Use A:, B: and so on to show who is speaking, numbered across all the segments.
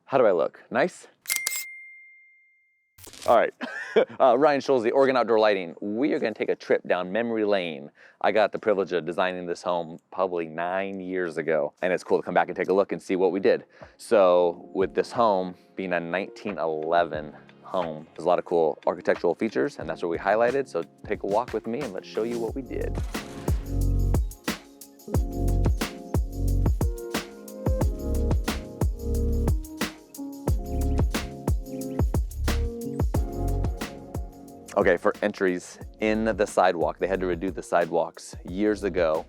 A: How do I look? Nice? All right, Ryan Schulze, Oregon Outdoor Lighting. We are gonna take a trip down memory lane. I got the privilege of designing this home probably 9 years ago, and it's cool to come back and take a look and see what we did. So with this home being a 1911 home, there's a lot of cool architectural features, and that's what we highlighted. So take a walk with me and let's show you what we did. Okay, for entries in the sidewalk, they had to redo the sidewalks years ago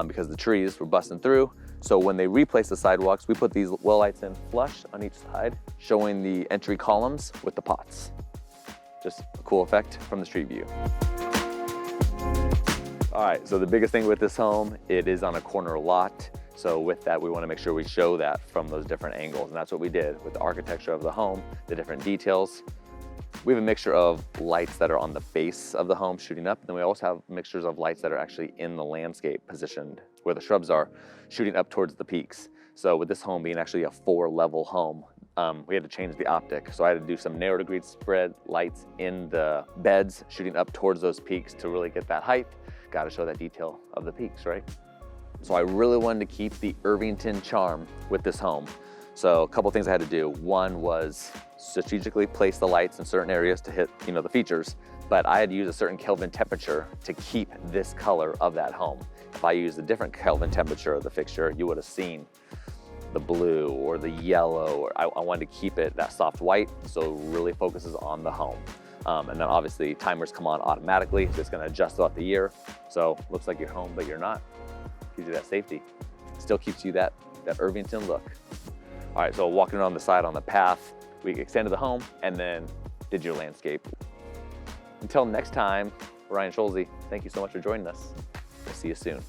A: because the trees were busting through. So when they replaced the sidewalks, we put these well lights in flush on each side, showing the entry columns with the pots. Just a cool effect from the street view. All right, so the biggest thing with this home, it is on a corner lot. So with that, we want to make sure we show that from those different angles. And that's what we did with the architecture of the home, the different details. We have a mixture of lights that are on the base of the home shooting up, and then we also have mixtures of lights that are actually in the landscape positioned where the shrubs are shooting up towards the peaks. So with this home being actually a 4-level home, we had to change the optic. So I had to do some narrow degree spread lights in the beds shooting up towards those peaks to really get that height. Got to show that detail of the peaks, right? So I really wanted to keep the Irvington charm with this home. So a couple things I had to do. One was strategically place the lights in certain areas to hit, the features, but I had to use a certain Kelvin temperature to keep this color of that home. If I used a different Kelvin temperature of the fixture, you would have seen the blue or the yellow, or I wanted to keep it that soft white, so it really focuses on the home. And then obviously timers come on automatically, so it's gonna adjust throughout the year. So looks like you're home, but you're not. Gives you that safety. Still keeps you that Irvington look. All right, so walking around the side on the path, we extended the home and then did your landscape. Until next time, Ryan Schulze, thank you so much for joining us. We'll see you soon.